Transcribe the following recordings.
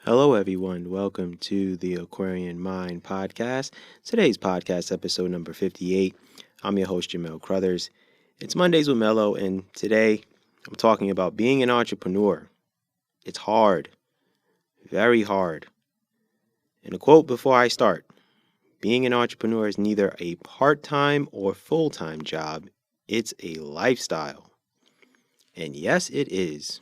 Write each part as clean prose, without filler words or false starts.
Hello, everyone. Welcome to the Aquarian Mind podcast. Today's podcast, episode number 58. I'm your host, Jamel Crothers. It's Mondays with Mello, and today I'm talking about being an entrepreneur. It's hard, very hard. And a quote before I start: being an entrepreneur is neither a part-time or full-time job, it's a lifestyle. And yes, it is,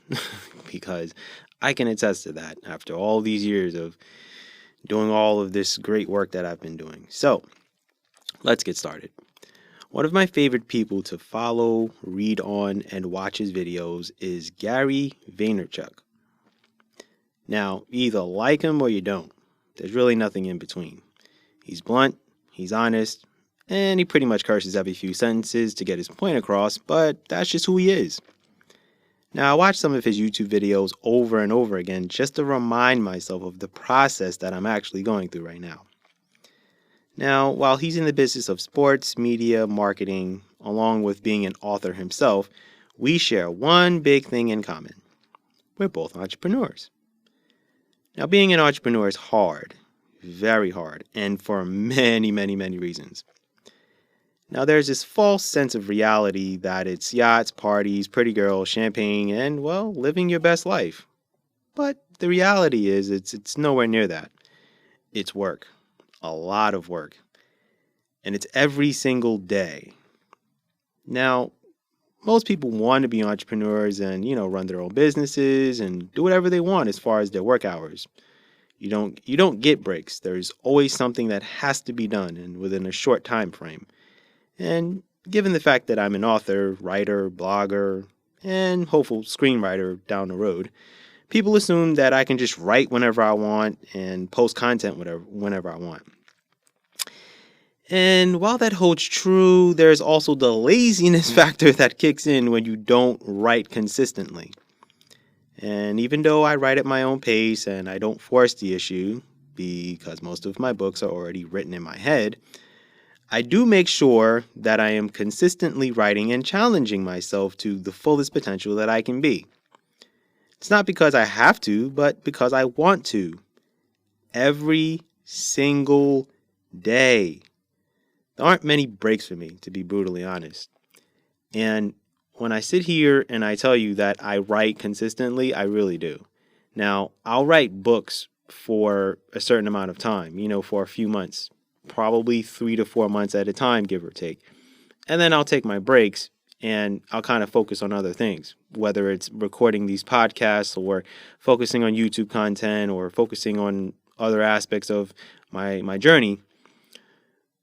because I can attest to that after all these years of doing all of this great work that I've been doing. So, let's get started. One of my favorite people to follow, read on, and watch his videos is Gary Vaynerchuk. Now, you either like him or you don't. There's really nothing in between. He's blunt, he's honest, and he pretty much curses every few sentences to get his point across, but that's just who he is. Now, I watch some of his YouTube videos over and over again just to remind myself of the process that I'm actually going through right now. Now, while he's in the business of sports, media, marketing, along with being an author himself, we share one big thing in common. We're both entrepreneurs. Now, being an entrepreneur is hard, very hard, and for many, many, many reasons. Now, there's this false sense of reality that it's yachts, parties, pretty girls, champagne, and, well, living your best life. But the reality is it's nowhere near that. It's work, a lot of work, and it's every single day. Now, most people want to be entrepreneurs and, run their own businesses and do whatever they want as far as their work hours. You don't get breaks. There's always something that has to be done and within a short time frame. And given the fact that I'm an author, writer, blogger, and hopeful screenwriter down the road, people assume that I can just write whenever I want and post content whenever I want. And while that holds true, there's also the laziness factor that kicks in when you don't write consistently. And even though I write at my own pace and I don't force the issue, because most of my books are already written in my head, I do make sure that I am consistently writing and challenging myself to the fullest potential that I can be. It's not because I have to, but because I want to. Every single day. There aren't many breaks for me, to be brutally honest. And when I sit here and I tell you that I write consistently, I really do. Now, I'll write books for a certain amount of time, for a few months. Probably 3 to 4 months at a time, give or take. And then I'll take my breaks and I'll kind of focus on other things, whether it's recording these podcasts or focusing on YouTube content or focusing on other aspects of my journey.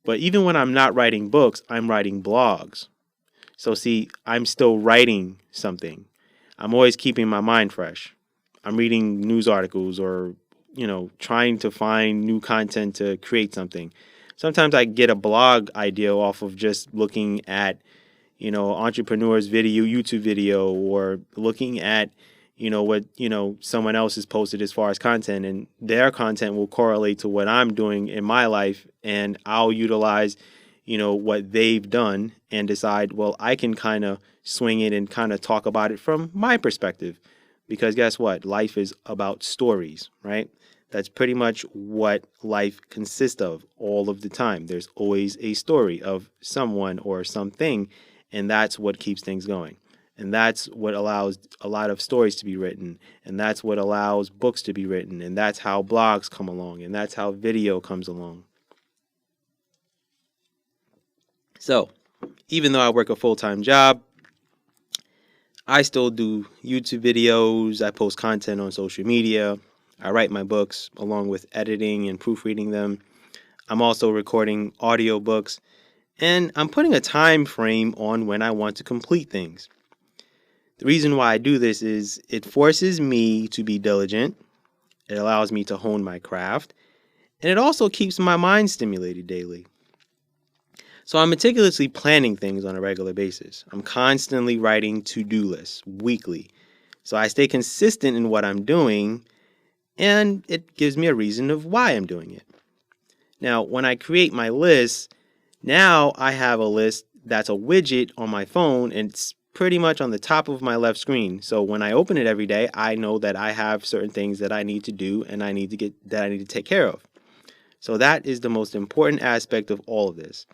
But even when I'm not writing books, I'm writing blogs. So see, I'm still writing something. I'm always keeping my mind fresh. I'm reading news articles or trying to find new content to create something. Sometimes I get a blog idea off of just looking at, entrepreneurs' YouTube video, or looking at, what, someone else has posted as far as content, and their content will correlate to what I'm doing in my life, and I'll utilize, what they've done and decide, well, I can kind of swing it and kind of talk about it from my perspective. Because guess what? Life is about stories, right? That's pretty much what life consists of all of the time. There's always a story of someone or something, and that's what keeps things going. And that's what allows a lot of stories to be written, and that's what allows books to be written, and that's how blogs come along, and that's how video comes along. So, even though I work a full-time job, I still do YouTube videos, I post content on social media, I write my books along with editing and proofreading them. I'm also recording audiobooks, and I'm putting a time frame on when I want to complete things. The reason why I do this is it forces me to be diligent, it allows me to hone my craft, and it also keeps my mind stimulated daily. So I'm meticulously planning things on a regular basis. I'm constantly writing to-do lists weekly. So I stay consistent in what I'm doing, and it gives me a reason of why I'm doing it. Now, when I create my list, now I have a list that's a widget on my phone, and it's pretty much on the top of my left screen. So when I open it every day, I know that I have certain things that I need to do and I need to take care of. So that is the most important aspect of all of this.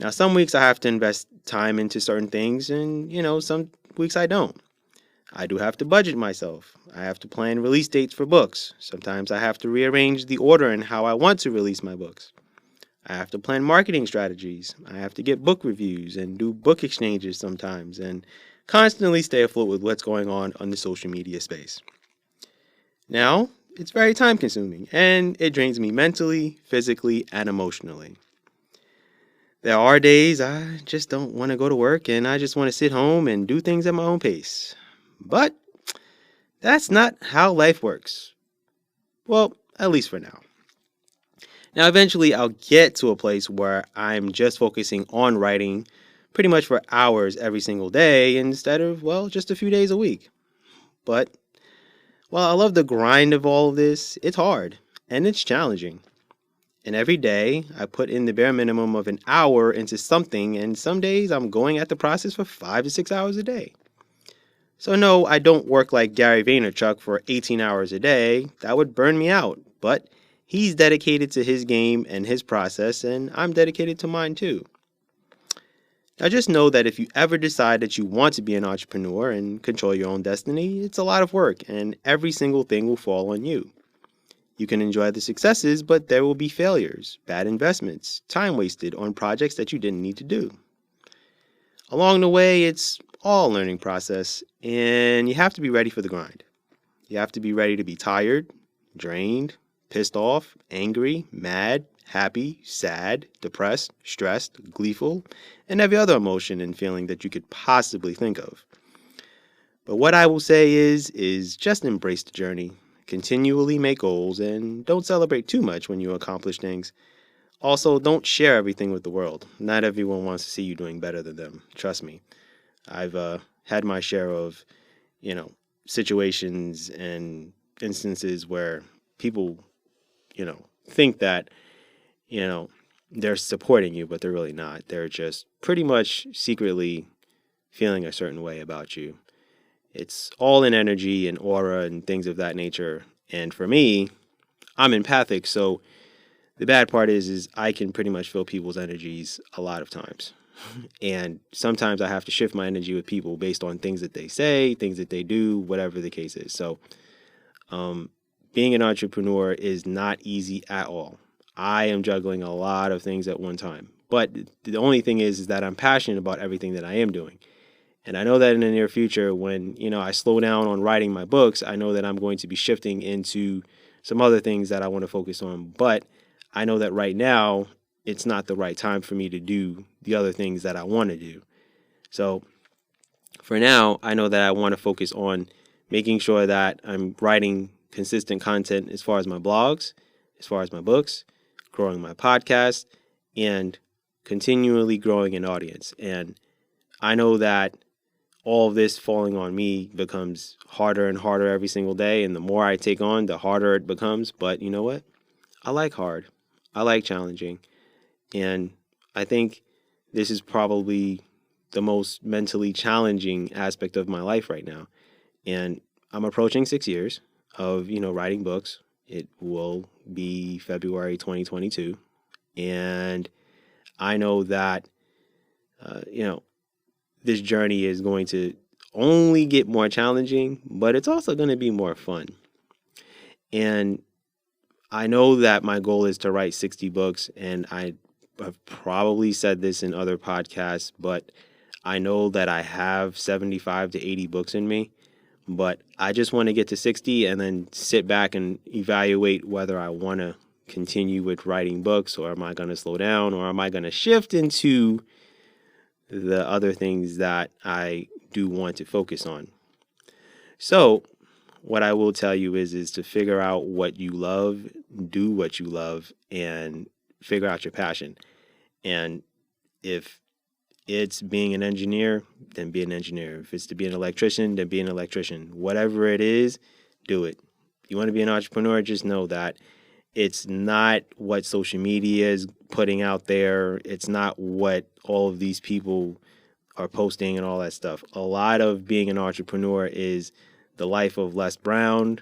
Now, some weeks I have to invest time into certain things and, some weeks I don't. I do have to budget myself. I have to plan release dates for books. Sometimes I have to rearrange the order and how I want to release my books. I have to plan marketing strategies. I have to get book reviews and do book exchanges sometimes and constantly stay afloat with what's going on the social media space. Now, it's very time consuming and it drains me mentally, physically, and emotionally. There are days I just don't want to go to work and I just want to sit home and do things at my own pace. But that's not how life works. Well, at least for now. Now, eventually, I'll get to a place where I'm just focusing on writing pretty much for hours every single day instead of, just a few days a week. But while I love the grind of all of this, it's hard and it's challenging. And every day, I put in the bare minimum of an hour into something, and some days I'm going at the process for 5 to 6 hours a day. So no, I don't work like Gary Vaynerchuk for 18 hours a day. That would burn me out. But he's dedicated to his game and his process, and I'm dedicated to mine too. Now just know that if you ever decide that you want to be an entrepreneur and control your own destiny, it's a lot of work, and every single thing will fall on you. You can enjoy the successes, but there will be failures, bad investments, time wasted on projects that you didn't need to do. Along the way, it's all a learning process, and you have to be ready for the grind. You have to be ready to be tired, drained, pissed off, angry, mad, happy, sad, depressed, stressed, gleeful, and every other emotion and feeling that you could possibly think of. But what I will say is just embrace the journey. Continually make goals and don't celebrate too much when you accomplish things. Also, don't share everything with the world. Not everyone wants to see you doing better than them. Trust me. I've had my share of, situations and instances where people, think that, they're supporting you, but they're really not. They're just pretty much secretly feeling a certain way about you. It's all in energy and aura and things of that nature. And for me, I'm empathic, so the bad part is I can pretty much feel people's energies a lot of times. And sometimes I have to shift my energy with people based on things that they say, things that they do, whatever the case is. So being an entrepreneur is not easy at all. I am juggling a lot of things at one time. But the only thing is that I'm passionate about everything that I am doing. And I know that in the near future, when, I slow down on writing my books, I know that I'm going to be shifting into some other things that I want to focus on. But I know that right now, it's not the right time for me to do the other things that I want to do. So for now, I know that I want to focus on making sure that I'm writing consistent content as far as my blogs, as far as my books, growing my podcast, and continually growing an audience. And I know that all of this falling on me becomes harder and harder every single day. And the more I take on, the harder it becomes. But you know what? I like hard. I like challenging. And I think this is probably the most mentally challenging aspect of my life right now. And I'm approaching 6 years of, writing books. It will be February 2022. And I know that, this journey is going to only get more challenging, but it's also going to be more fun. And I know that my goal is to write 60 books, and I've probably said this in other podcasts, but I know that I have 75 to 80 books in me, but I just want to get to 60 and then sit back and evaluate whether I want to continue with writing books, or am I going to slow down, or am I going to shift into the other things that I do want to focus on. So what I will tell you is to figure out what you love, do what you love, and figure out your passion. And if it's being an engineer, then be an engineer. If it's to be an electrician, then be an electrician. Whatever it is, do it. If you want to be an entrepreneur, just know that it's not what social media is putting out there. It's not what all of these people are posting and all that stuff. A lot of being an entrepreneur is the life of Les Brown,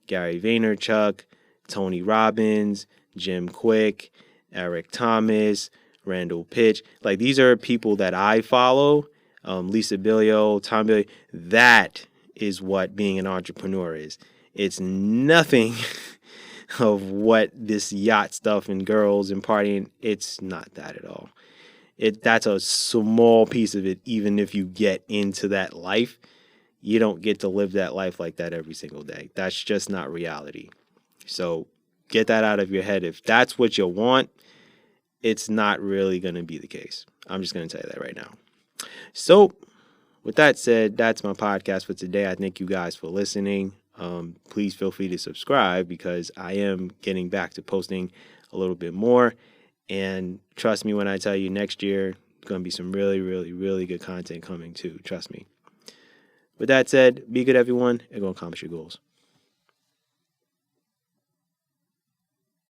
Gary Vaynerchuk, Tony Robbins, Jim Quick, Eric Thomas, Randall Pitch. Like, these are people that I follow. Lisa Bilio, Tom Bilio. That is what being an entrepreneur is. It's nothing of what this yacht stuff and girls and partying. It's not that at all. That's a small piece of it. Even if you get into that life, you don't get to live that life like that every single day. That's just not reality. So get that out of your head. If that's what you want, it's not really going to be the case. I'm just going to tell you that right now. So with that said, that's my podcast for today. I thank you guys for listening. Please feel free to subscribe because I am getting back to posting a little bit more. And trust me when I tell you, next year, going to be some really, really, really good content coming too. Trust me. With that said, be good, everyone, and go accomplish your goals.